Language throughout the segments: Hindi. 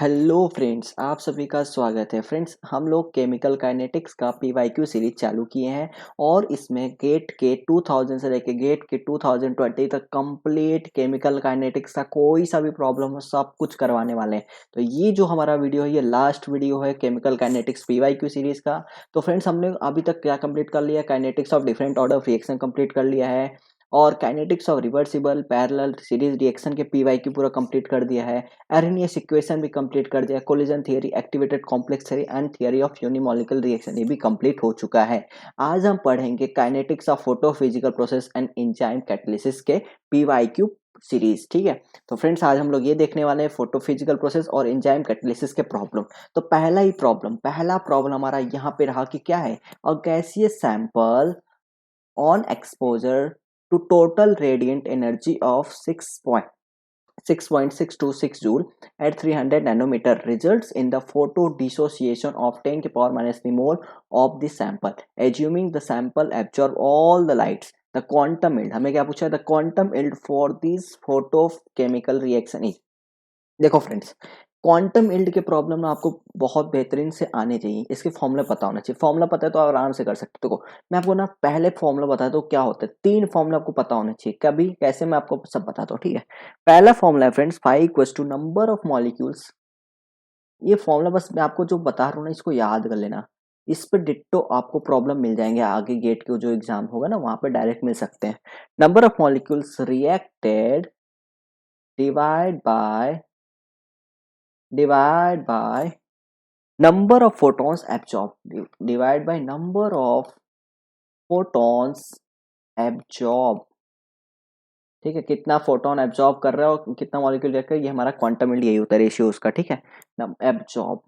हेलो फ्रेंड्स, आप सभी का स्वागत है। फ्रेंड्स, हम लोग केमिकल काइनेटिक्स का पीवाईक्यू सीरीज चालू किए हैं और इसमें गेट के 2000 से लेके गेट के 2020 तक कंप्लीट केमिकल काइनेटिक्स का कोई सा भी प्रॉब्लम हो सब कुछ करवाने वाले हैं। तो ये जो हमारा वीडियो है ये लास्ट वीडियो है केमिकल काइनेटिक्स पीवाईक्यू सीरीज का। तो फ्रेंड्स, हमने अभी तक क्या कंप्लीट कर लिया? Kinetics of different order of reaction complete कर लिया है और kinetics of reversible parallel series reaction के पीवाईक्यू पूरा कंप्लीट कर दिया है। आरएनएस इक्वेशन भी कंप्लीट कर दिया। Collision theory, activated complex theory and theory of unimolecular reaction ये भी कंप्लीट हो चुका है। आज हम पढ़ेंगे kinetics of photophysical process and enzyme catalysis के पीवाईक्यू सीरीज। ठीक है, तो फ्रेंड्स आज हम लोग ये देखने वाले हैं फोटोफिजिकल प्रोसेस और एंजाइम कैटालिसिस के प्रॉब्लम। तो पहला प्रॉब्लम हमारा यहाँ पे रहा कि क्या है? अ gaseous sample on exposure to total radiant energy of 6.626 joule at 300 nanometer results in the photo dissociation of 10 to power minus 3 mole of the sample, assuming the sample absorb all the lights. The quantum yield हमें क्या पूछा है? The quantum yield for this photochemical reaction is, देखो फ्रेंड्स, क्वांटम यील्ड के प्रॉब्लम ना आपको बहुत बेहतरीन से आने चाहिए। इसके फॉर्मूला पता होना चाहिए। फॉर्मूला पता है तो आप आराम से कर सकते हो। देखो, मैं आपको ना पहले फॉर्मूला बताता हूँ क्या होता है। 3 फॉर्मूला आपको पता होना चाहिए। कभी कैसे मैं आपको सब बताता हूँ, ठीक है। पहला फॉर्मूला है friends, phi equals to number of molecules. ये फॉर्मूला बस मैं आपको जो बता रहा हूँ ना इसको याद कर लेना। इस पे डिट्टो आपको प्रॉब्लम मिल जाएंगे आगे गेट के जो एग्जाम होगा ना वहां पे डायरेक्ट मिल सकते हैं। Number of molecules reacted divide by number of photons absorbed divide by number of photons absorbed। ठीक है, कितना फोटोन एब्जॉर्ब कर रहा है और कितना मॉलिक्यूल रिएक्ट कर रहा है, ये हमारा क्वांटम यही होता है, रेशियो उसका। ठीक है, एब्जॉर्ब।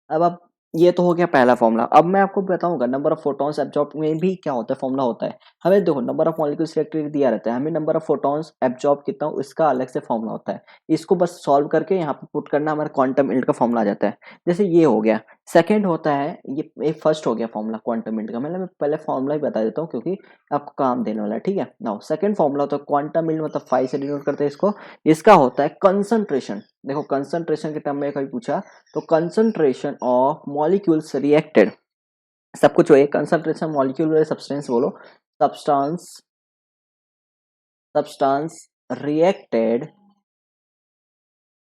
अब आप, ये तो हो गया पहला फॉर्मूला। अब मैं आपको बताऊंगा नंबर ऑफ फोटॉन्स एब्जॉर्ब में भी क्या होता है, फॉर्मूला होता है। हमें देखो नंबर ऑफ मॉलिक्यूल्स रिएक्टेड दिया रहता है, हमें नंबर ऑफ फोटॉन्स एब्जॉर्ब कितना हो इसका अलग से फॉर्मूला होता है। इसको बस सॉल्व करके यहाँ पे पुट करना, हमारा क्वांटम यील्ड का फॉर्मूला आ जाता है। जैसे ये हो गया। सेकंड होता है, ये फर्स्ट हो गया फॉर्मूला क्वांटम यील्ड का। मैं पहले फॉर्मूला ही बता देता हूँ क्योंकि आपको काम देने वाला है। ठीक है, नाउ सेकंड फॉर्मूला होता है क्वांटम यील्ड, मतलब 5 से डिनोट करते हैं इसको। इसका होता है कंसंट्रेशन। देखो कंसंट्रेशन के टर्म में कभी पूछा तो कंसंट्रेशन ऑफ मॉलिक्यूल्स रिएक्टेड, सब कुछ वही कंसंट्रेशन मॉलिक्यूल सब्सटेंस बोलो, substance substance reacted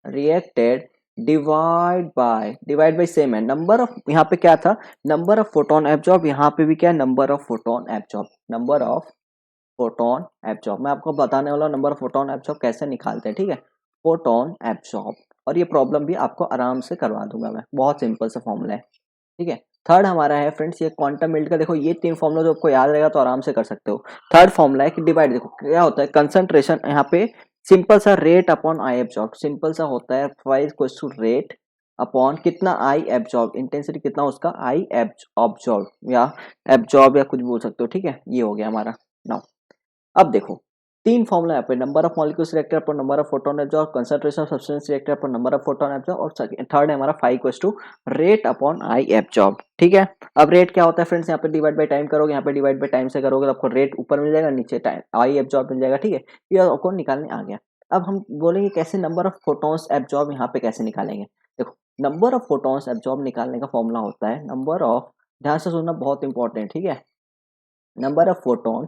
reacted divide by same है नंबर ऑफ। यहाँ पे क्या था? Number of photon absorb. यहाँ पे भी क्या है? Number of photon absorb. Number of photon absorb मैं आपको बताने वाला नंबर ऑफ फोटोन एब्जॉर्ब कैसे निकालते हैं। ठीक है, फोटोन एब्जॉर्ब, और ये प्रॉब्लम भी आपको आराम से करवा दूंगा मैं, बहुत सिंपल सा फॉर्मूला है। ठीक है, थर्ड हमारा है फ्रेंड्स ये क्वांटम यील्ड का। देखो ये 3 फॉर्मूला जो आपको याद रहेगा तो आराम से कर सकते हो। थर्ड फॉर्मूला है कि डिवाइड। देखो क्या होता है कंसंट्रेशन, यहाँ पे सिंपल सा rate upon I absorb. Simple सा होता है phi equals to rate upon कितना आई एब्जॉर्ब, इंटेंसिटी कितना उसका आई ऑब्जॉर्ब या एब्जॉर्ब या कुछ बोल सकते हो। ठीक है, ये हो गया हमारा। नाउ अब देखो 3 फॉर्मूला यहाँ पे, number of molecules reacted per number of photon absorb, concentration of substance reacted per number of photon absorb, और थर्ड है हमारा phi equals to rate upon I absorb. ठीक है, अब रेट क्या होता है फ्रेंड्स? यहाँ पे डिवाइड बाय टाइम करोगे, यहाँ पे डिवाइड बाय टाइम से करोगे तो आपको रेट ऊपर मिल जाएगा, नीचे टाइम आई एब्जॉर्ब मिल जाएगा। ठीक है, ये आपको निकालने आ गया। अब हम बोलेंगे कैसे नंबर ऑफ फोटोन्स एब्जॉर्ब यहाँ पे कैसे निकालेंगे। देखो नंबर ऑफ फोटोन्स एब्जॉर्ब निकालने का फॉर्मूला होता है नंबर ऑफ, ध्यान से सुनना बहुत इंपॉर्टेंट। ठीक है, number of photon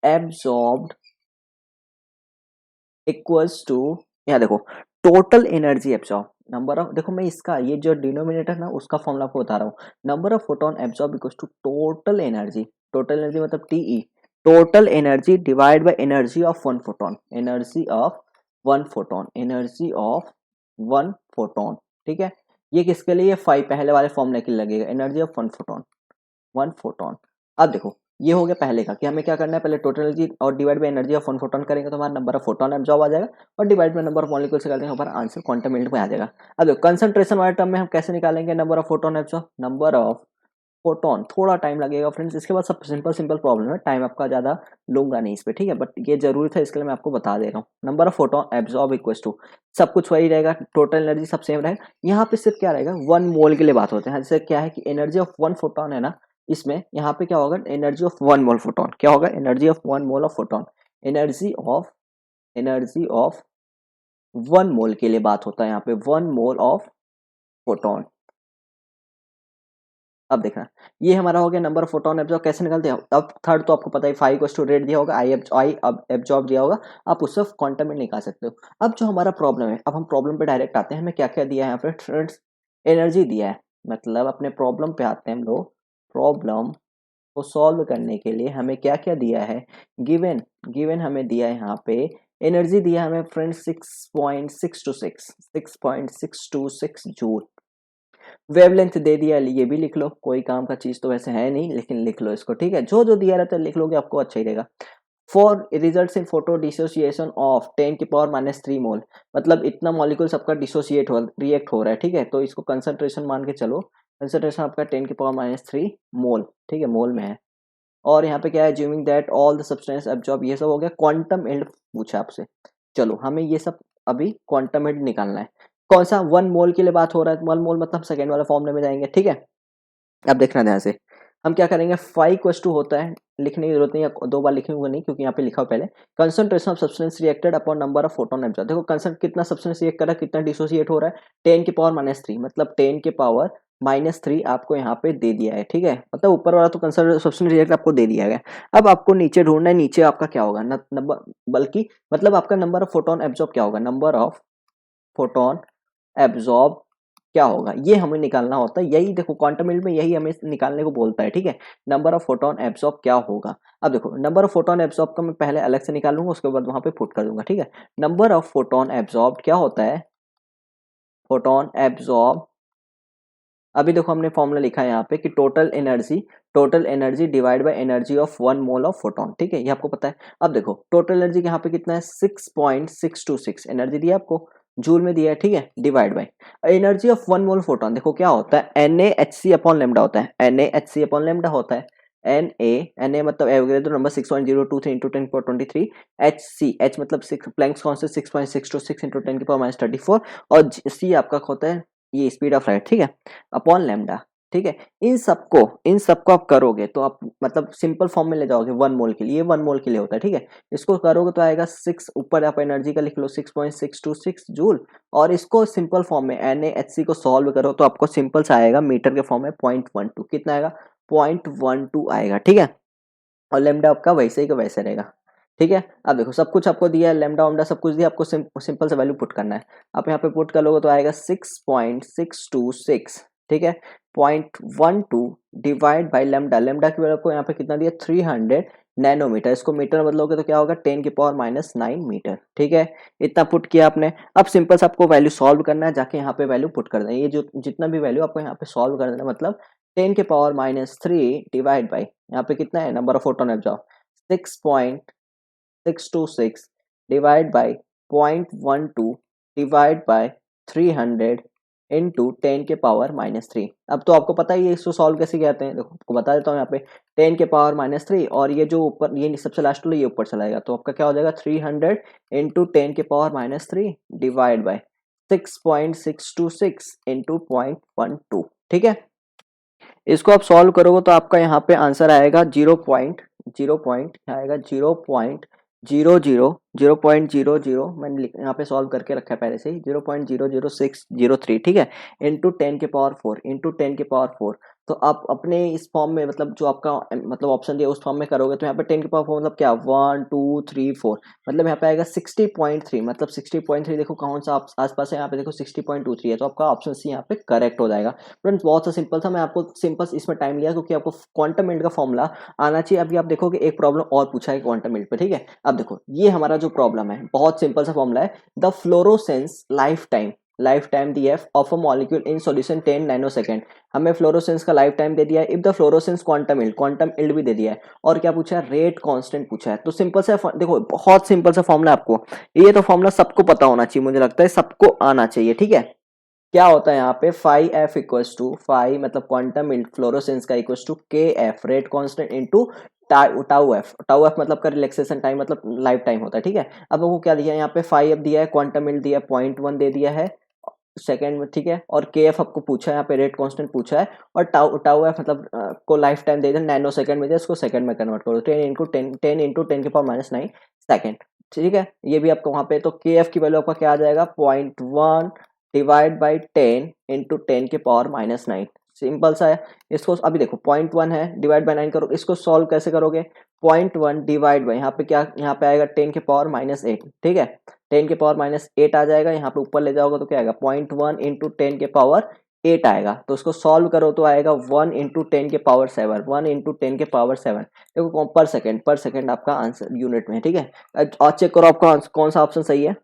absorbed equals to, यहाँ देखो total energy absorb. Number of, देखो मैं इसका ये जो डिनोमिनेटर ना उसका फॉर्मूला आपको बता रहा हूँ। Number of photon absorb equals to total energy. Total energy मतलब TE, total energy divide by energy of one photon. Energy of one photon, energy of one photon. ठीक है, ये किसके लिए? 5 पहले वाले फॉर्मूले के लिए लगेगा, एनर्जी ऑफ वन फोटोन। अब देखो ये हो गया पहले का कि हमें क्या करना है, पहले टोटल एनर्जी और divide by energy of one photon करेंगे तो हमारा नंबर ऑफ फोटोन एब्जॉर्ब आ जाएगा, और divide by number of molecule से कर देंगे हमारा आंसर क्वांटम यील्ड में आ जाएगा। अब देखो कंसंट्रेशन वाले टर्म में हम कैसे निकालेंगे number of photon absorb? Number of photon, थोड़ा टाइम लगेगा फ्रेंड्स, इसके बाद सब सिंपल प्रॉब्लम है, टाइम आपका ज्यादा लूंगा नहीं इस पे। ठीक है, बट ये जरूरी था इसके लिए मैं आपको बता दे रहा हूँ। Number of photon absorb equal to, सब कुछ वही रहेगा, टोटल एनर्जी सब सेम रहेगा। यहाँ पे सिर्फ क्या रहेगा, 1 मोल के लिए बात होते हैं। जैसे क्या है कि एनर्जी ऑफ 1 फोटोन है ना, इसमें यहाँ पे क्या होगा, एनर्जी ऑफ 1 मोल फोटोन क्या होगा, energy of 1 mole of photon, energy of 1 मोल के लिए बात होता है यहाँ पे, 1 मोल ऑफ फोटोन। अब देखना, ये हमारा हो गया नंबर ऑफ फोटोन एब्जॉर्ब। कैसे निकलते हैं? अब थर्ड तो आपको पता है, 5 इक्वल्स टू रेट दिया होगा, आई अब एब्जॉर्ब दिया होगा, आप उससे क्वांटम में निकाल सकते हो। अब जो हमारा प्रॉब्लम है, अब हम प्रॉब्लम पे डायरेक्ट आते हैं। हमें क्या क्या दिया है यहाँ पे फ्रेंड्स? एनर्जी दिया है। मतलब अपने प्रॉब्लम पे आते हैं हम लोग। प्रॉब्लम को सॉल्व करने के लिए हमें क्या क्या दिया है? गिवन गिवन हमें दिया है यहाँ पे, एनर्जी दिया है हमें फ्रेंड्स 6.626 जूल। वेवलेंथ दे दिया, ये भी लिख लो, कोई काम का चीज तो वैसे है नहीं, लेकिन लिख लो इसको, ठीक है। जो जो दिया रहता है लिख लोगे, आपको अच्छा ही रहेगा। For results in photo dissociation of 10⁻³ मोल, मतलब इतना मॉलिक्यूल सबका डिसोसिएट हो रिएक्ट हो रहा है, ठीक है। तो इसको कंसंट्रेशन मान के चलो, कंसंट्रेशन आपका 10⁻³ मोल, ठीक है, मोल में है। और यहाँ पे क्या है? Assuming that all the substance absorb, ये सब हो गया। क्वांटम एंड पूछा आपसे, चलो हमें ये सब अभी क्वांटम एंड निकालना है। कौन सा? 1 मोल के लिए बात हो रहा है, 1 मोल मतलब सेकेंड वाले फॉर्मूले में जाएंगे, ठीक है। अब देखना ध्यान से, हम क्या करेंगे, 5 होता है, लिखने की जरूरत नहीं है, 2 बार लिखेंगे नहीं, क्योंकि यहाँ पे लिखा हो पहले। Concentration of substance reacted upon number of photon absorb. देखो कंसंट कितना सब्सटेंस रिएक्ट कर रहा है, कितना डिसोसिएट हो रहा है, 10⁻³ मतलब 10⁻³ आपको यहाँ पे दे दिया है, ठीक है। मतलब ऊपर वाला तो कंसंट्रेशन सब्सटेंस रिएक्ट आपको दे दिया गया। अब आपको नीचे ढूंढना है, नीचे आपका क्या होगा नंबर, बल्कि मतलब आपका नंबर ऑफ फोटोन एब्जॉर्ब क्या होगा, नंबर ऑफ फोटोन एब्जॉर्ब क्या होगा, ये हमें निकालना होता है। यही देखो क्वांटम फील्ड में यही हमें निकालने को बोलता है, ठीक है। नंबर ऑफ फोटोन एब्जॉर्ब क्या होगा। अब देखो नंबर ऑफ फोटोन एब्जॉर्ब का मैं पहले अलग से निकालूंगा, उसके बाद वहां पे पुट कर दूंगा, ठीक है। नंबर ऑफ फोटोन एब्जॉर्ब क्या होता है? फोटोन एब्जॉर्ब, अभी देखो हमने फॉर्मूला लिखा है यहाँ पे कि total energy divide by energy of 1 mole of photon, ठीक है, ये आपको पता है। अब देखो टोटल एनर्जी यहाँ पे कितना है, 6.626 एनर्जी दिया आपको, जूल में दिया है, ठीक है, divide by energy of 1 mole photon. देखो क्या होता है, NaHc अपॉन लेमडा होता है, NaHc अपॉन लेमडा होता है। Na मतलब एवोगैड्रो नंबर 6.023 इंटू 10⁻23, H मतलब प्लैंक्स कांस्टेंट 6.626 इंटू 10⁻34, और C आपका होता है ये स्पीड ऑफ लाइट, ठीक है, अपॉन लेमडा, ठीक है। इन सबको आप करोगे तो आप मतलब सिंपल फॉर्म में ले जाओगे 1 मोल के लिए, 1 मोल के लिए होता है, ठीक है। इसको करोगे तो आएगा 6, ऊपर आप एनर्जी का लिख लो 6.626 जूल, और इसको सिंपल फॉर्म में NaHc को सॉल्व करो तो आपको सिंपल सा आएगा, मीटर के फॉर्म में 0.12, कितना आएगा, 0.12 आएगा, ठीक है। और लेमडा आपका वैसे ही का वैसे रहेगा, ठीक है। अब देखो सब कुछ आपको दिया है, लेमडा ओमडा सब कुछ दिया आपको, सिंपल सा वैल्यू पुट करना है। आप यहाँ पे पुट कर लोगे तो आएगा 6.626, ठीक है, 0.12 डिवाइड बाई लेमडा, लेमडा की वैल्यू को यहाँ पे कितना दिया, 300 नैनोमीटर, इसको मीटर में बदलोगे तो क्या होगा, 10⁻⁹ मीटर, ठीक है। इतना पुट किया आपने। अब सिंपल से आपको वैल्यू सॉल्व करना है, जाके यहाँ पे वैल्यू पुट कर देना, ये जो जितना भी वैल्यू आपको यहाँ पे सॉल्व कर देना, मतलब 10⁻³ डिवाइड बाई, यहाँ पे कितना है number of photon absorb, 6.626 divide by 0.12 divide by 300 into 10⁻³ अब तो आपको पता ही है इसको सॉल्व कैसे कहते हैं, देखो आपको बता देता हूँ यहाँ पे 10⁻³ और ये जो ऊपर ये सबसे लास्ट वाला ये ऊपर चला जाएगा, तो आपका क्या हो जाएगा 300 इंटू 10⁻³ डिवाइड बाय 6.626 इंटू 0.12, ठीक है। इसको आप सॉल्व करोगे तो आपका यहाँ पे आंसर आएगा 0.0 आएगा 0.00 मैंने यहाँ पे सॉल्व करके रखा है पहले से ही, 0.00603, ठीक है, इंटू 10⁻⁴ तो आप अपने इस फॉर्म में मतलब जो आपका मतलब ऑप्शन दिया उस फॉर्म में करोगे तो यहाँ पे 10⁻⁴ मतलब क्या 1 2 3 4 मतलब यहाँ पे आएगा 60.3, मतलब 60.3 देखो कौन सा आसपास है, यहाँ पे देखो 60.23 है, तो आपका ऑप्शन सी यहाँ पे करेक्ट हो जाएगा। फ्रेंड्स बहुत सा सिंपल था, मैं आपको सिंपल इसमें टाइम लिया क्योंकि आपको क्वांटम एंड का फॉर्मूला आना चाहिए। अभी आप देखोगे एक प्रॉब्लम और पूछा है क्वांटम एंड पे, ठीक है। अब देखो ये हमारा जो प्रॉब्लम है बहुत सिंपल सा फॉर्मूला है, the fluorescence life time the F of a molecule in solution 10 nanosecond, हमें फ्लोरोसेंस का लाइफ टाइम दे दिया है, if the fluorescence quantum yield भी दे दिया है, और क्या पूछा है, रेट कांस्टेंट पूछा है। तो सिंपल सा देखो बहुत सिंपल सा फॉर्मूला आपको, ये तो फॉर्मूला सबको पता होना चाहिए, मुझे लगता है सबको आना चाहिए, ठीक है। क्या होता है यहाँ पे 5F इक्वल्स टू 5 मतलब क्वांटम फ्लोरोसेंस का equals to KF rate constant into tau F मतलब का रिलैक्सेशन टाइम मतलब लाइफ टाइम होता है, ठीक है। अब वो क्या दिया है यहाँ पे 5F दिया है, क्वांटम दिया है 0.1 दे दिया है, सेकेंड में, ठीक है। और के एफ आपको पूछा है यहाँ पे, रेट कांस्टेंट पूछा है, और टाउ टाउ एफ मतलब को लाइफ टाइम दे दिया, नैनो सेकंड में दिया, इसको सेकंड में कन्वर्ट करो, 10 × 10 सेकंड, ठीक है। ये भी आपको वहाँ पे, तो के एफ की वैल्यू आपका क्या आ जाएगा, 0.1 डिवाइड बाई 10 × 10⁻⁹ सिंपल सा है। इसको अभी देखो 0.1 है, डिवाइड बाई 9 करो, इसको सॉल्व कैसे करोगे, 0.1 डिवाइड बाई, यहाँ पे क्या, यहाँ पे आएगा 10⁻⁸, ठीक है, 10⁻⁸ आ जाएगा, यहाँ पे ऊपर ले जाओगे तो क्या आएगा, 0.1 × 10⁸ आएगा। तो उसको सॉल्व करो तो आएगा 1 × 10⁻7, 1 × 10⁻7, देखो पर सेकेंड आपका आंसर यूनिट में, ठीक है। और चेक करो आपका कौन सा ऑप्शन सही है,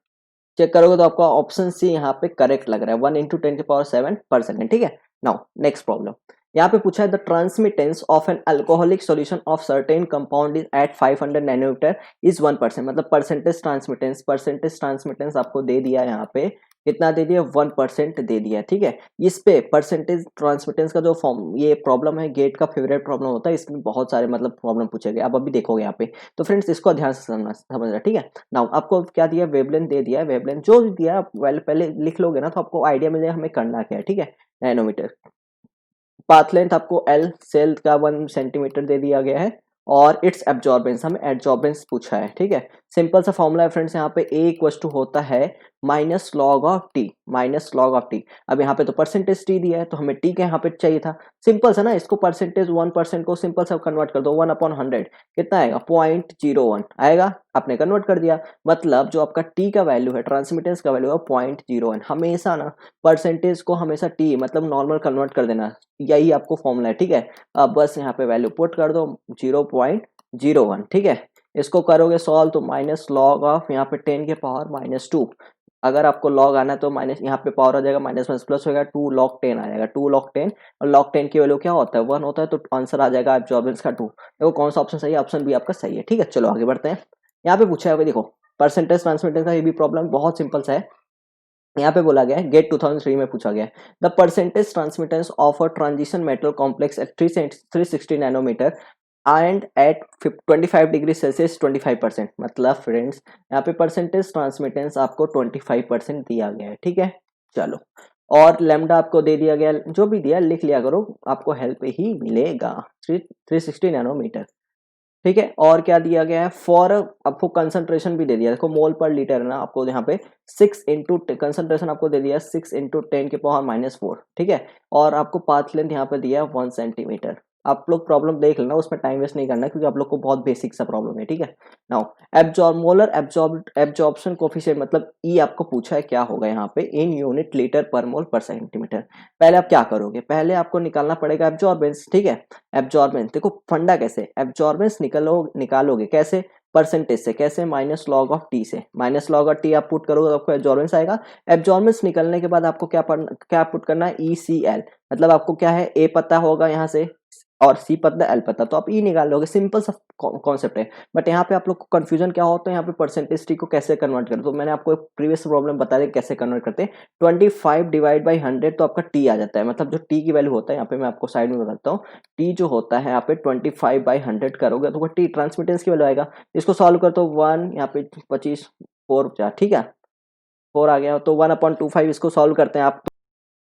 चेक करोगे तो आपका ऑप्शन सी यहाँ पे करेक्ट लग रहा है, 1 × 10⁻7 पर सेकेंड, ठीक है। नाउ नेक्स्ट प्रॉब्लम, यहाँ पे पूछा है the transmittance of an alcoholic solution of certain compound is at 500 nanometre is 1%, मतलब परसेंटेज ट्रांसमिटेंस आपको दे दिया है, यहाँ पे कितना दे दिया, 1% दे दिया है, ठीक है। इस पे परसेंटेज ट्रांसमिटेंस का जो फॉर्म, ये प्रॉब्लम है, गेट का फेवरेट प्रॉब्लम होता है, इसमें बहुत सारे मतलब प्रॉब्लम पूछे गए, आप अभी देखोगे यहाँ पे। तो फ्रेंड्स इसको ध्यान से समझना, ठीक है। नाउ आपको क्या दिया, वेवलेंथ दे दिया है, वेवलेंथ जो भी दिया आप पहले लिख लोगे ना, तो आपको आइडिया मिल जाएगा हमें करना क्या है, ठीक है। नैनोमीटर, पाथ लेंथ आपको एल, सेल का 1 सेंटीमीटर दे दिया गया है, और इट्स एब्जॉर्बेंस, हमें एब्जॉर्बेंस पूछा है, ठीक है। सिंपल सा फॉर्मूला है फ्रेंड्स, यहाँ पे ए इक्वल टू होता है minus log of T, minus log of T. अब यहाँ पे तो परसेंटेज टी दिया है, तो हमें टी का यहाँ पे चाहिए था, सिंपल सा ना, इसको परसेंटेज 1% को सिंपल सा कन्वर्ट कर दो, 1/100 कितना आएगा, 0.01 आएगा, आपने कन्वर्ट कर दिया, मतलब जो आपका टी का वैल्यू है, ट्रांसमिटेंस का वैल्यू है 0.01। हमेशा ना परसेंटेज को हमेशा टी मतलब नॉर्मल कन्वर्ट कर देना, यही आपको फॉर्मूला है, ठीक है। अब बस यहाँ पे वैल्यू पुट कर दो 0.01, ठीक है। इसको करोगे सॉल्व तो माइनस लॉग ऑफ यहाँ पे 10⁻², अगर आपको लॉग आना है तो माइनस, यहाँ पे पावर आ जाएगा, माइनस माइनस प्लस होगा, 2 log 10 आ जाएगा, 2 log 10, और log 10 की वैल्यू क्या होता है, 1 होता है, तो आंसर आ जाएगा एब्जॉर्बेंस का 2। देखो कौन सा ऑप्शन सही है, ऑप्शन बी आपका सही है, ठीक है। चलो आगे बढ़ते हैं, यहाँ पे पूछा है, देखो परसेंटेज ट्रांसमिटेंस का ये भी प्रॉब्लम बहुत सिंपल सा है। यहाँ पे बोला गया है, गेट 2003 में पूछा गया है, the percentage transmittance of a transition metal complex at 360 nanometre and at 25 degree Celsius 25%, मतलब फ्रेंड्स यहाँ पे परसेंटेज ट्रांसमिटेंस आपको 25% दिया गया है, ठीक है। चलो, और लेमडा आपको दे दिया गया, जो भी दिया लिख लिया करो, आपको हेल्प ही मिलेगा, 360 नैनोमीटर, ठीक है। और क्या दिया गया है, फॉर आपको कंसंट्रेशन भी दे दिया, देखो मोल पर लीटर है ना, आपको यहाँ पे 6 इंटू कंसंट्रेशन आपको दे दिया 6 × 10⁻⁻4, ठीक है। और आपको पाथ लेंथ यहाँ पे दिया 1 सेंटीमीटर। आप लोग प्रॉब्लम देख लेना, उसमें टाइम वेस्ट नहीं करना, क्योंकि आप लोग को बहुत बेसिक सा प्रॉब्लम है, ठीक है। नाउ मोलर एब्जॉर्प्शन कोफिशिएंट मतलब ई आपको पूछा है, क्या होगा यहाँ पे, इन यूनिट लीटर पर मोल पर सेंटीमीटर। पहले आप क्या करोगे, पहले आपको निकालना पड़ेगा एब्जॉर्बेंस, ठीक है। एब्जॉर्बेंस देखो फंडा कैसे, एब्जॉर्बेंस निकालोगे कैसे, परसेंटेज से, कैसे, माइनस लॉग ऑफ टी से, माइनस लॉग ऑफ टी आप पुट करोगे तो आपको एब्जॉर्बेंस आएगा। एब्जॉर्बेंस निकलने के बाद आपको क्या पुट करना है, ECL, मतलब आपको क्या है, ए पता होगा यहाँ से, और सी पता, एल पता, तो आप ई निकाल लोगे, सिंपल सा कॉन्सेप्ट है। बट यहाँ पे आप लोग को कंफ्यूजन क्या होता है, यहाँ पे परसेंटेज टी को कैसे कन्वर्ट करते, तो मैंने आपको एक प्रीवियस प्रॉब्लम बता दिया कैसे कन्वर्ट करते हैं। 25 डिवाइड बाई 100 तो आपका टी आ जाता है, मतलब जो टी की वैल्यू होता है, यहाँ पे मैं आपको साइड में बताता हूँ, टी जो होता है यहाँ पे 25/100 करोगे तो टी ट्रांसमिटेंस की वैल्यू आएगा। इसको सॉल्व कर तो 1 यहाँ पे 25, 4 ठीक है, 4 आ गया, तो 1/25 इसको सॉल्व करते हैं आप,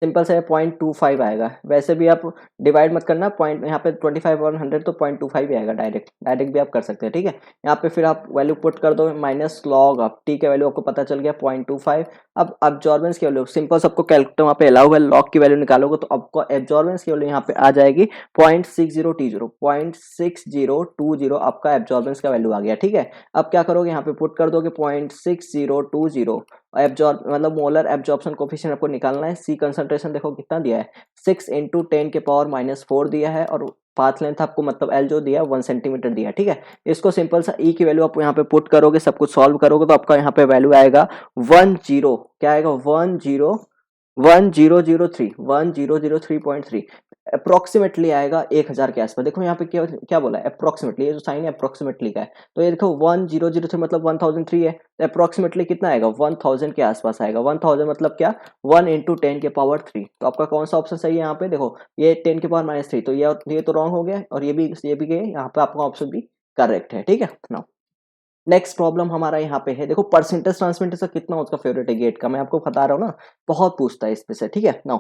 सिंपल से 0.25 आएगा। वैसे भी आप डिवाइड मत करना, पॉइंट यहाँ पे 25/100 तो 0.25 ही आएगा, डायरेक्ट डायरेक्ट भी आप कर सकते हैं, ठीक है। यहाँ पे फिर आप वैल्यू पुट कर दो, माइनस लॉग ऑफ टी का वैल्यू आपको पता चल गया 0.25। अब एब्जॉर्बेंस की वैल्यू सिंपल, सबको कैलकुलेटर वहाँ पे अलाउ है, लॉग की वैल्यू निकालोगे तो आपको एब्जॉर्बेंस की वैल्यू यहाँ पे आ जाएगी 0.6020 आपका एब्जॉर्बेंस का वैल्यू आ गया, ठीक है। अब क्या करोगे, यहाँ पे पुट कर दोगे 0.6020, एब्जॉर्ब मतलब मोलर एब्जॉर्प्शन कोफिशिएंट आपको निकालना है। सी कंसंट्रेशन देखो कितना दिया है, 6 × 10⁻⁴ दिया है, और पाथ लेंथ आपको मतलब एल जो दिया 1 सेंटीमीटर दिया, ठीक है। इसको सिंपल सा ई की वैल्यू आप यहाँ पे पुट करोगे, सब कुछ सॉल्व करोगे तो आपका यहाँ पे वैल्यू आएगा 10, क्या आएगा, 1003 अप्रोक्सीमेटली आएगा 1000 के आसपास। देखो यहाँ पे क्या क्या बोला है, अप्रोक्सीमेटली, ये जो साइन है अप्रोक्सीमेटली का है, तो ये देखो 1003 मतलब 1003 है, तो अप्रोक्सीमेटली कितना आएगा, 1000 के आसपास आएगा। 1000 मतलब क्या, 1 × 10⁻3। तो आपका कौन सा ऑप्शन सही है, यहाँ पे देखो ये 10⁻3, तो ये तो रॉन्ग हो गया, और ये भी गए, यहाँ पे आपका ऑप्शन भी करेक्ट है, ठीक है ना। नेक्स्ट प्रॉब्लम हमारा यहाँ पे है, देखो परसेंटेज ट्रांसमिटेंस का कितना उसका फेवरेट है गेट का, मैं आपको बता रहा हूँ ना, बहुत पूछता है इस पे से, ठीक है। नाउ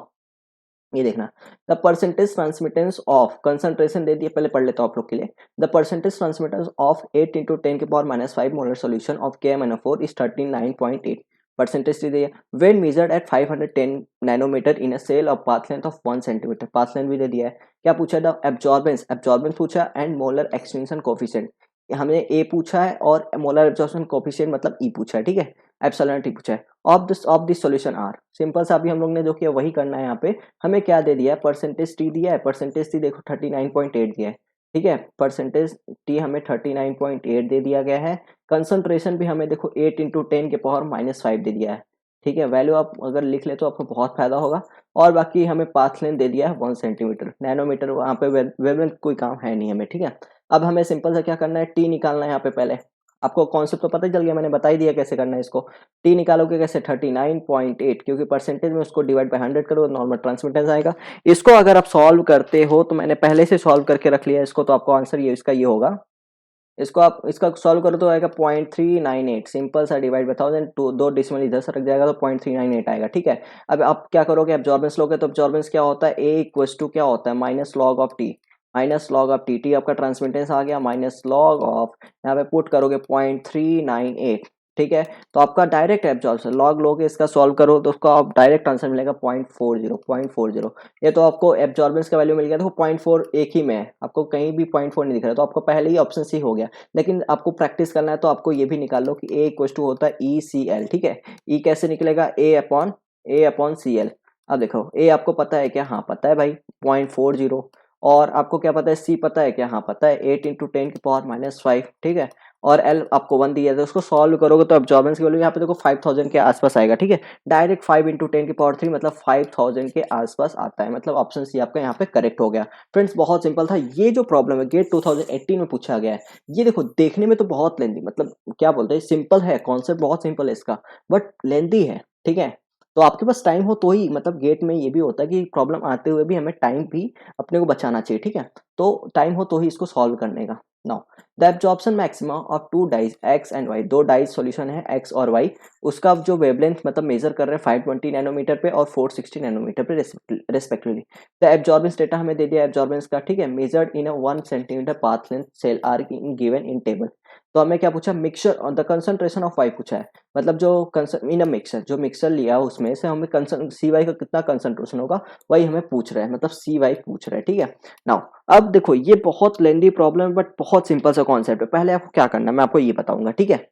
ये देखना, the percentage transmittance of, concentration दे दिए, पहले पढ़ लेता हूँ आप लोग के लिए। The percentage transmittance of 8 into 10 के power -5 molar solution of KMnO4 is 39.8 percentage दी है when measured at 510 nanometre in a cell of path length of 1 centimetre, path length भी दे दिया है। क्या पूछा है? द एब्जॉर्बेंस, एब्जॉर्बेंस पूछा एंड मोलर एक्सटेंशन कोफिशिएंट, हमने ए पूछा है और मोलर एब्जॉर्प्शन कोफिशिएंट मतलब ई पूछा है, ठीक है। एप्सिलॉन टी पूछा है। Of this solution are, simple सा अभी हम लोग ने जो किया वही करना है यहाँ पे। हमें क्या दे दिया है? परसेंटेज टी दिया है, परसेंटेज टी देखो 39.8 दिया है, ठीक है। परसेंटेज टी हमें 39.8 दे दिया गया है। कंसंट्रेशन भी हमें देखो 8 इंटू 10 के पावर -5 दे दिया है, ठीक है। वैल्यू आप अगर लिख ले तो आपको बहुत फायदा होगा। और बाकी हमें पाथ लेंथ दे दिया है 1 सेंटीमीटर, नैनोमीटर वहाँ पे वेवलेंथ कोई काम है नहीं हमें, ठीक है। अब हमें सिंपल सा क्या करना है? टी निकालना है यहाँ पे पहले। आपको कॉन्सेप्ट तो पता ही चल गया, मैंने बता ही दिया कैसे करना है इसको। टी निकालोगे कैसे? 39.8, क्योंकि परसेंटेज में उसको डिवाइड बाय 100 करो, नॉर्मल ट्रांसमिटेंस आएगा। इसको अगर आप सॉल्व करते हो तो मैंने पहले से सॉल्व करके रख लिया इसको, तो आपको आंसर ये इसका ये होगा। इसको आप इसका सॉल्व करो तो आएगा 0.398, सिंपल सा डिवाइड बाय 1000, टू दो डिसमल इधर से रख जाएगा तो 0.398 आएगा, ठीक है। अब आप क्या करोगे? एब्जॉर्बेंस लोगे तो एब्जॉर्बेंस क्या होता है? ए इक्वल्स टू क्या होता है? Minus log of T, minus log of T, T आपका ट्रांसमिटेंस आ गया, माइनस लॉग ऑफ, यहाँ पे पुट करोगे 0.398, ठीक है। तो आपका डायरेक्ट एब्जॉर्प्शन, लॉग लोगे इसका सॉल्व करो तो उसका आप डायरेक्ट आंसर मिलेगा 0.40। ये तो आपको एब्जॉर्बेंस का वैल्यू मिल गया, देखो 0.4 एक ही में है, आपको कहीं भी 0.4 नहीं दिख रहा, तो आपको पहले ही ऑप्शन सी हो गया। लेकिन आपको प्रैक्टिस करना है तो आपको ये भी निकाल लो कि ए इक्वल टू होता है ई सी एल, ठीक है। ई कैसे निकलेगा? ए अपॉन सी एल। अब देखो ए आपको पता है क्या? हाँ पता है भाई, 0.40। और आपको क्या पता है? सी पता है क्या? हाँ पता है, 8 इंटू 10 की पावर -5, ठीक है। और एल आपको 1 दिया था, उसको सॉल्व करोगे तो एब्जॉर्बेंस की वैल्यू यहाँ पे देखो 5000 के आसपास आएगा, ठीक है। डायरेक्ट 5 इंटू 10 की पावर 3 मतलब 5000 के आसपास आता है, मतलब ऑप्शन सी आपका यहाँ पे करेक्ट हो गया। फ्रेंड्स बहुत सिंपल था ये जो प्रॉब्लम है, गेट 2018 में पूछा गया है। ये देखो देखने में तो बहुत लेंदी, मतलब क्या बोलते हैं, सिंपल है, कॉन्सेप्ट बहुत सिंपल है इसका, बट लेंदी है, ठीक है। तो आपके पास टाइम हो तो ही, मतलब गेट में ये भी होता है कि प्रॉब्लम आते हुए भी हमें टाइम भी अपने को बचाना चाहिए, ठीक है। तो टाइम हो तो ही इसको सॉल्व करने का। Now the absorption maxima of two dyes X and Y, दो डाइज सॉल्यूशन है एक्स और वाई, उसका जो वेवलेंथ मतलब मेजर कर रहे हैं 520 नैनोमीटर पे और 460 नैनोमीटर पे रेस्पेक्टिवली। द एब्जॉर्बेंस डेटा हमें दे दिया एब्जॉर्बेंस का, ठीक है, measured in a 1 centimetre path length cell are given in table. तो हमें क्या पूछा? Mixture the concentration of Y पूछा है, मतलब जो इन अ मिक्सचर, जो मिक्सचर लिया उसमें से हमें सी वाई का कितना कंसंट्रेशन होगा वही हमें पूछ रहा है, मतलब सी वाई पूछ रहा है, ठीक है। नाउ अब देखो ये बहुत लेंदी प्रॉब्लम है बट बहुत सिंपल सा कॉन्सेप्ट है। पहले आपको क्या करना है मैं आपको ये बताऊंगा, ठीक है।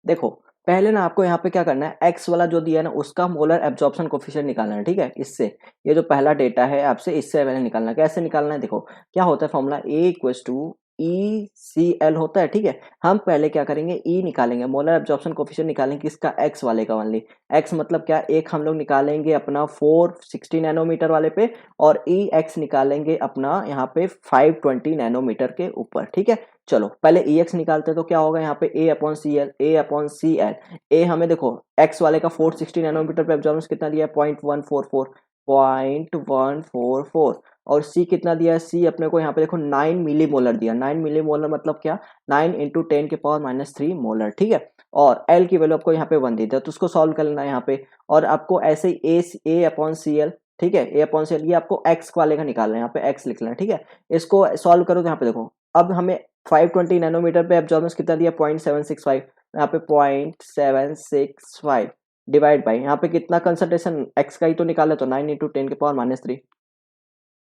देखो पहले ना आपको यहाँ पे क्या करना है, एक्स वाला जो दिया है ना उसका मोलर एब्जॉर्प्शन कोफिशिएंट निकालना है, ठीक है। इससे ये जो पहला डेटा है आपसे इससे पहले निकालना है। कैसे निकालना है? देखो क्या होता है formula, A equals to E C L होता है, ठीक है। हम पहले क्या करेंगे? ई निकालेंगे, मोलर एब्जॉर्प्शन कोफिशिएंट निकालेंगे किसका? एक्स वाले का ओनली। एक्स मतलब क्या? एक हम लोग निकालेंगे अपना 460 नैनोमीटर वाले पे, और ई एक्स निकालेंगे अपना यहाँ पे 520 नैनोमीटर के ऊपर, ठीक है। चलो पहले ई एक्स निकालते हैं तो क्या होगा यहाँ पे? ए अपॉन सी एल, ए अपॉन सी एल। ए हमें देखो एक्स वाले का 460 नैनोमीटर पे एब्जॉर्बेंस कितना दिया है? 0.144, और सी कितना दिया है? सी अपने को यहाँ पे देखो 9 मिली मोलर दिया। 9 मिली मोलर मतलब क्या? 9 इंटू 10 के पावर -3 मोलर, ठीक है। और एल की वैल्यू आपको यहाँ पे 1 दी थी तो उसको सॉल्व कर लेना है यहाँ पे। और आपको ऐसे ही ए अपॉन सी एल, ठीक है, ए अपॉन सी एल, ये आपको एक्स वाले का निकालना है, यहाँ पे एक्स लिख लेना है, ठीक है। इसको सॉल्व करो तो यहाँ पे देखो अब हमें 520 नैनोमीटर पे एब्जॉर्बेंस कितना दिया? 0.765, यहाँ पे 0.765 डिवाइड बाई यहाँ पे कितना कंसंट्रेशन एक्स का ही तो निकाला, तो 9 इंटू 10 के पावर -3,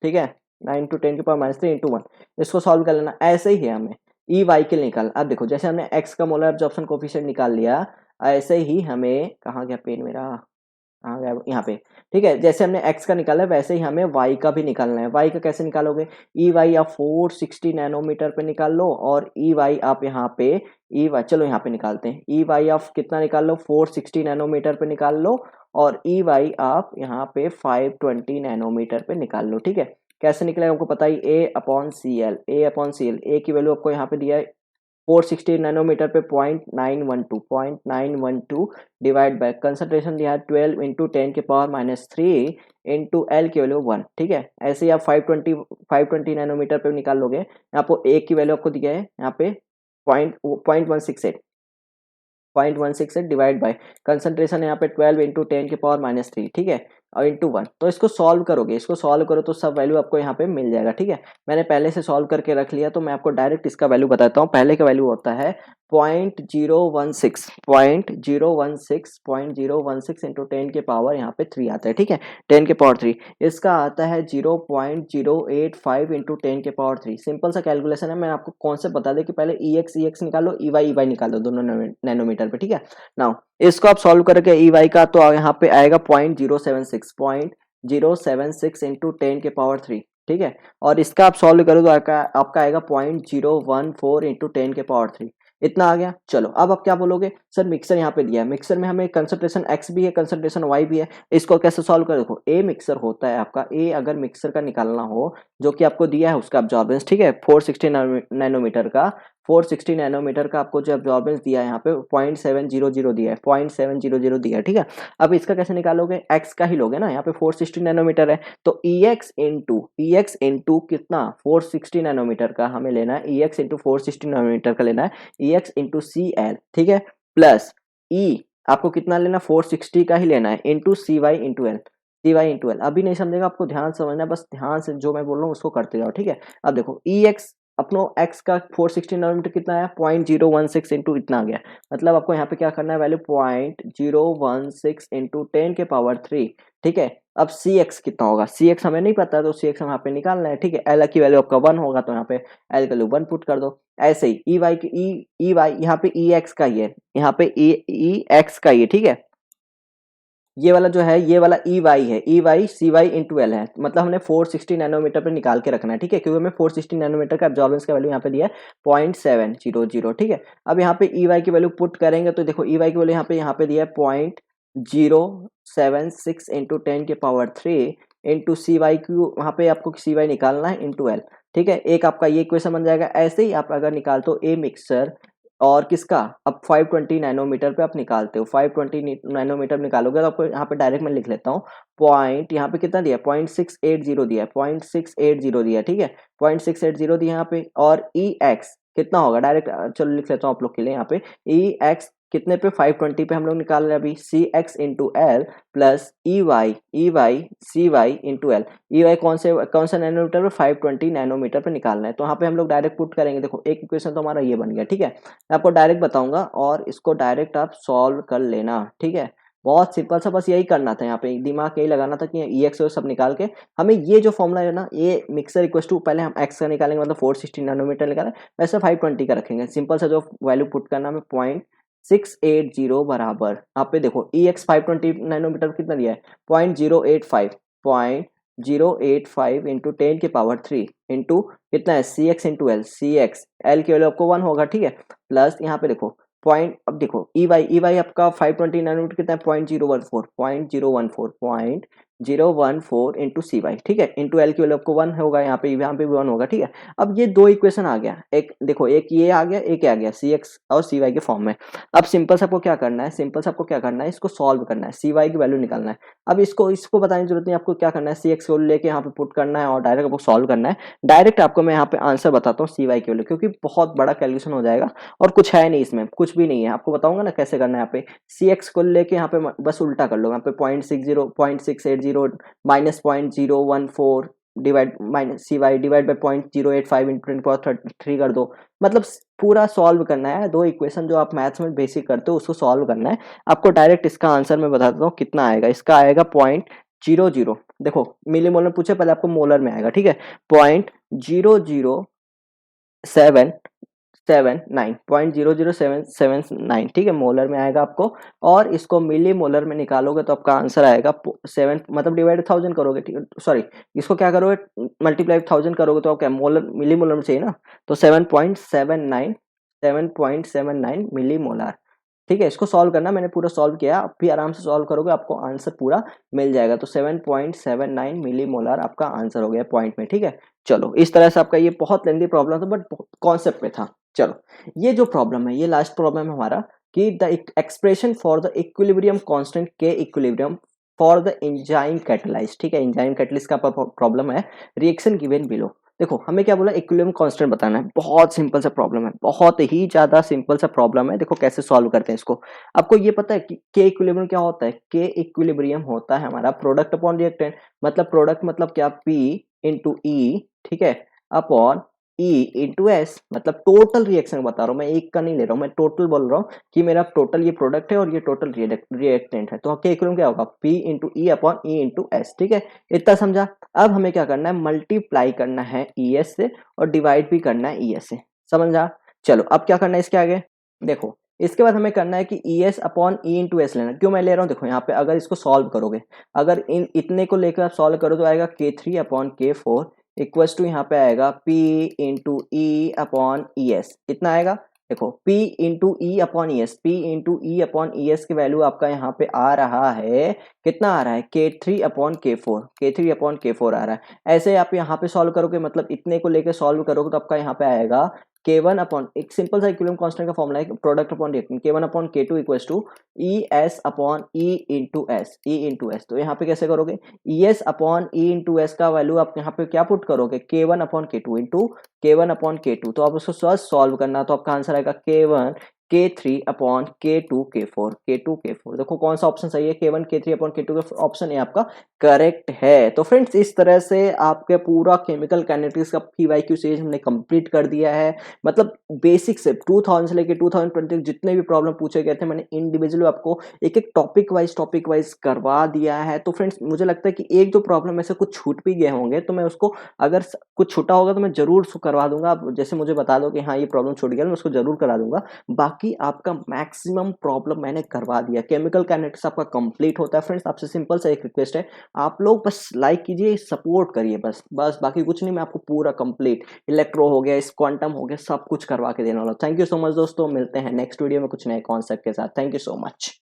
ठीक है। 9 इंटू 10 के पावर -3 इंटू 1, इसको सॉल्व कर लेना। ऐसे ही है हमें ई वाई के लिए निकाल। अब देखो जैसे हमने एक्स का मोलर एब्जॉर्प्शन कोफिशिएंट निकाल लिया, ऐसे ही हमें, कहाँ गया पेन मेरा, कहाँ गया? यहाँ पे, ठीक है। जैसे हमने x का निकाला है वैसे ही हमें y का भी निकालना है। y का कैसे निकालोगे? ई वाई आप 460 नैनोमीटर पे निकाल लो, और ई वाई आप यहाँ पे, ई वाई चलो यहाँ पे निकालते हैं। ई वाई आप कितना निकाल लो? 460 नैनोमीटर पे निकाल लो, और ई वाई आप यहाँ पे 520 नैनोमीटर पे निकाल लो, ठीक है। कैसे निकलेगा आपको पता ही, ए अपॉन सी एल, ए अपॉन सी एल, ए की वैल्यू आपको यहाँ पे दिया है 460 नैनोमीटर पे 0.912 डिवाइड बाय कंसंट्रेशन दिया है 12 इंटू 10 के पावर -3 इंटू एल की वैल्यू 1, ठीक है। ऐसे ही आप 520 नैनोमीटर पे निकाल लोगे। यहाँ पे ए की वैल्यू आपको दिया है यहाँ पे 0.168 डिवाइड बाय कंसंट्रेशन है यहाँ पे 12 इंटू 10⁻³ ठीक है, और इंटू 1। तो इसको सॉल्व करोगे, इसको सॉल्व करो तो सब वैल्यू आपको यहाँ पे मिल जाएगा। ठीक है, मैंने पहले से सॉल्व करके रख लिया, तो मैं आपको डायरेक्ट इसका वैल्यू बताता हूँ। पहले का वैल्यू होता है 0.016 इंटू 10⁻³ यहाँ पे 3 आता है। ठीक है, 10⁻³ इसका आता है 0.085 इंटू 10⁻³। सिंपल सा कैलकुलेशन है, मैं आपको कॉन्सेप्ट बता दें कि पहले EX निकालो, EY निकालो दोनों नैनोमीटर पे। ठीक है, नाउ इसको आप सॉल्व करके EY का तो यहाँ पे आएगा 0.076 इंटू 10⁻³ ठीक है, और इसका आप सॉल्व करो तो आपका आएगा 0.014 इंटू 10⁻³। इतना आ गया। चलो अब आप क्या बोलोगे, सर मिक्सर यहाँ पे दिया है, मिक्सर में हमें कंसंट्रेशन X भी है, कंसंट्रेशन Y भी है, इसको कैसे सॉल्व कर? देखो A मिक्सर होता है आपका, A अगर मिक्सर का निकालना हो जो कि आपको दिया है उसका अब्जॉर्बेंस, ठीक है, 460 नैनोमीटर का, 460 नैनोमीटर का आपको जो अब्जॉर्बेंस दिया है यहाँ पे 0.700 दिया है, 0.700 दिया है। ठीक है, अब इसका कैसे निकालोगे? X का ही लोगे ना, यहाँ पे 460 नैनोमीटर है, तो EX इंटू कितना 460 नैनोमीटर का हमें लेना है, EX इंटू 460 नैनोमीटर का लेना है, EX इंटू CL ठीक है, प्लस E आपको कितना लेना, 460 का ही लेना है, इंटू CY इंटू L। अभी नहीं समझेगा, आपको ध्यान समझना है, बस ध्यान से जो मैं बोल रहा हूँ उसको करते जाओ। ठीक है, अब देखो EX अपनो X का 460 नैनोमीटर कितना है, 0.016 इंटू इतना आ गया, मतलब आपको यहाँ पे क्या करना है, वैल्यू 0.016 इंटू 10⁻³ ठीक है। अब CX कितना होगा, CX हमें नहीं पता, तो CX हम यहाँ पे निकालना है। ठीक है, L की वैल्यू आपका 1 होगा, तो यहाँ पे L का वैल्यू 1 पुट कर दो। ऐसे ही EY यहाँ पे EX का ही है, यहाँ पे EX का ही है। ठीक है, ये वाला जो है, ये वाला EY है, EY CY इंटू L है, मतलब हमने 460 नैनोमीटर पे निकाल के रखना है। ठीक है, क्योंकि हमें 460 नैनोमीटर का एब्जॉर्बेंस का वैल्यू यहाँ पे दिया है 0.700। ठीक है, अब यहाँ पे EY की वैल्यू पुट करेंगे तो देखो EY की वैल्यू यहाँ पे दिया है 0.076 इंटू 10⁻³ इंटू CY क्यू, वहाँ पे आपको CY निकालना है इंटू L। ठीक है, एक आपका ये इक्वेशन बन जाएगा। ऐसे ही आप अगर निकालते हो A मिक्सर और किसका, अब 520 नैनोमीटर पे आप निकालते हो, 520 नैनोमीटर निकालोगे तो आपको यहाँ पे डायरेक्ट मैं लिख लेता हूँ, पॉइंट यहाँ पे कितना दिया, 0.680 दिया है, 0.680 दिया है। ठीक है, 0.680 दिया यहाँ पे, और EX कितना होगा, डायरेक्ट चलो लिख लेता हूँ आप लोग के लिए। यहाँ पे EX कितने पे, 520 पे हम लोग निकाल रहे हैं अभी, CX into L plus EY CY into L। EY कौन सा नैनोमीटर पे, 520 नैनोमीटर पे निकालना है, तो यहाँ पे हम लोग डायरेक्ट पुट करेंगे। देखो एक इक्वेशन तो हमारा ये बन गया। ठीक है, मैं आपको डायरेक्ट बताऊंगा और इसको डायरेक्ट आप सॉल्व कर लेना। ठीक है, बहुत सिंपल सा, बस यही करना था, यहाँ पे दिमाग यही लगाना था कि EX सब निकाल के हमें ये जो फॉर्मूला है ना, ये मिक्सर इक्वल टू, पहले हम X का निकालेंगे मतलब 460 नैनोमीटर निकालें, वैसे 520 का रखेंगे। सिंपल सा जो वैल्यू पुट करना हमें 0.680 बराबर, यहाँ पे देखो EX 520 नैनोमीटर कितना दिया है, 0.085 इंटू 10⁻³ इंटू कितना है, CX into L, CX L की वैल्यू आपको 1 होगा। ठीक है, प्लस यहाँ पे देखो पॉइंट, अब देखो EY आपका 520 नैनोमीटर कितना है, 0.014 इंटू CY। ठीक है, इंटू L की वैल्यू आपको 1 होगा, यहाँ पे भी 1 होगा। ठीक है, अब ये दो इक्वेशन आ गया, एक देखो, एक ये आ गया, एक आ गया CX और CY के फॉर्म में। अब सिंपल से आपको क्या करना है, इसको सॉल्व करना है, CY की वैल्यू निकालना है। अब इसको बताने की जरूरत नहीं, आपको क्या करना है, CX को लेके यहाँ पे पुट करना है और डायरेक्ट आपको सॉल्व करना है। डायरेक्ट आपको मैं यहाँ पे आंसर बताता हूँ CY की वैल्यू, क्योंकि बहुत बड़ा कैलकुलेशन हो जाएगा और कुछ है नहीं इसमें, कुछ भी नहीं है, आपको बताऊंगा ना कैसे करना है। यहाँ पे CX को लेके यहाँ पे बस उल्टा कर लो, यहाँ पे 0.680 minus 0.014 divide minus CY divide by 0.085 into 10⁻³ कर दो, मतलब पूरा सॉल्व करना है। दो इक्वेशन जो आप मैथ्स में बेसिक करते हो उसको सॉल्व करना है आपको। डायरेक्ट इसका आंसर मैं बता देता हूँ कितना आएगा, इसका आएगा 0.00, देखो मिली मोलर पूछे, पहले आपको मोलर में आएगा। ठीक है, 0.00779 ठीक है, मोलर में आएगा आपको, और इसको मिली मोलर में निकालोगे तो आपका आंसर आएगा 7, मतलब डिवाइड 1000 करोगे, ठीक है, सॉरी इसको क्या करोगे, मल्टीप्लाई 1000 करोगे तो क्या मोलर मिली मोलर में चाहिए ना, तो 7.79 मिली मोलर। ठीक है, इसको सॉल्व करना, मैंने पूरा सॉल्व किया, आप भी आराम से सॉल्व करोगे आपको आंसर पूरा मिल जाएगा। तो 7.79 मिली मोलर आपका आंसर हो गया पॉइंट में। ठीक है, चलो इस तरह से आपका ये बहुत लेंदी प्रॉब्लम था, बट कॉन्सेप्ट में था। चलो ये जो प्रॉब्लम है, ये लास्ट प्रॉब्लम है हमारा, कि the expression for the equilibrium constant K equilibrium for the enzyme catalyse. ठीक है, एंजाइम कैटलिस्ट का प्रॉब्लम है, रिएक्शन गिवन बिलो। देखो हमें क्या बोला, इक्विलिब्रियम कांस्टेंट बताना है। बहुत सिंपल सा प्रॉब्लम है, बहुत ही ज्यादा सिंपल सा प्रॉब्लम है। देखो कैसे सॉल्व करते हैं इसको। आपको ये पता है कि के इक्विलिब्रियम क्या होता है? के इक्विलिब्रियम होता है हमारा प्रोडक्ट अपॉन रिएक्टेंट। मतलब प्रोडक्ट मतलब क्या, पी इंटू ई, ठीक है, अपॉन ई इंटू एस। मतलब टोटल रिएक्शन बता रहा हूँ मैं, एक का नहीं ले रहा हूँ, मैं टोटल बोल रहा हूँ कि मेरा टोटल ये प्रोडक्ट है और ये टोटल रिएक्टेंट है। तो के इक्विलिब्रियम क्या होगा, पी इंटू ई अपॉन ई इंटू एस, ठीक है। इतना समझा। अब हमें क्या करना है, मल्टीप्लाई करना है ई एस से और डिवाइड भी करना है ई एस से, समझा। चलो अब क्या करना है इसके आगे, देखो इसके बाद हमें करना है कि ई S upon E into S लेना। क्यों मैं ले रहा हूँ, देखो यहाँ पे अगर इसको सॉल्व करोगे, अगर इन इतने को लेकर आप सॉल्व करो तो आएगा के थ्री अपॉन के फोर इक्वल्स टू यहाँ पे आएगा पी इंटू ई अपॉन ई एस। कितना आएगा, देखो P इंटू ई upon E S, P into ई अपॉन ई एस की वैल्यू आपका यहाँ पे आ रहा है, कितना आ रहा है, के थ्री अपॉन के फोर, के थ्री अपॉन के फोर आ रहा है। ऐसे आप यहाँ पे सॉल्व करोगे, मतलब इतने को लेकर सॉल्व करोगे तो आपका यहाँ पे आएगा के वन अपॉन, एक सिंपल सा इक्विलिब्रियम कांस्टेंट का फॉर्मूला है product upon reactant, K one upon K two equals to E S upon E into S, E into S. तो यहाँ पे कैसे करोगे, E S upon E into S का वैल्यू आप यहाँ पे क्या पुट करोगे, K one upon K two into K one upon K two. तो आप उसको फर्स्ट सॉल्व करना, तो आपका आंसर आएगा के वन के थ्री अपॉन के टू के फोर, के टू के फोर। देखो कौन सा ऑप्शन सही है, के वन के थ्री अपॉन के टू के ऑप्शन है आपका करेक्ट है। तो फ्रेंड्स इस तरह से आपके पूरा केमिकल काइनेटिक्स का पीवाईक्यू सीरीज हमने कंप्लीट कर दिया है। मतलब बेसिक से 2000 से लेकर 2020 जितने भी प्रॉब्लम पूछे गए थे मैंने इंडिविजुअली आपको एक एक टॉपिक वाइज करवा दिया है। तो फ्रेंड्स मुझे लगता है कि एक दो प्रॉब्लम ऐसे कुछ छूट भी गए होंगे, तो मैं उसको अगर कुछ छूटा होगा तो मैं जरूर उसको करवा दूंगा। आप जैसे मुझे बता दो कि हाँ ये प्रॉब्लम छूट गया, मैं उसको जरूर करा दूंगा। बाकी आपका मैक्सिमम प्रॉब्लम मैंने करवा दिया, केमिकल काइनेटिक्स आपका कंप्लीट होता है। फ्रेंड्स आपसे सिंपल सा एक रिक्वेस्ट है, आप लोग बस लाइक कीजिए, सपोर्ट करिए, बस बस बाकी कुछ नहीं। मैं आपको पूरा कंप्लीट इलेक्ट्रो हो गया, इस क्वांटम हो गया, सब कुछ करवा के देने वाला। थैंक यू सो मच दोस्तों, मिलते हैं नेक्स्ट वीडियो में कुछ नए कॉन्सेप्ट के साथ। Thank you so much.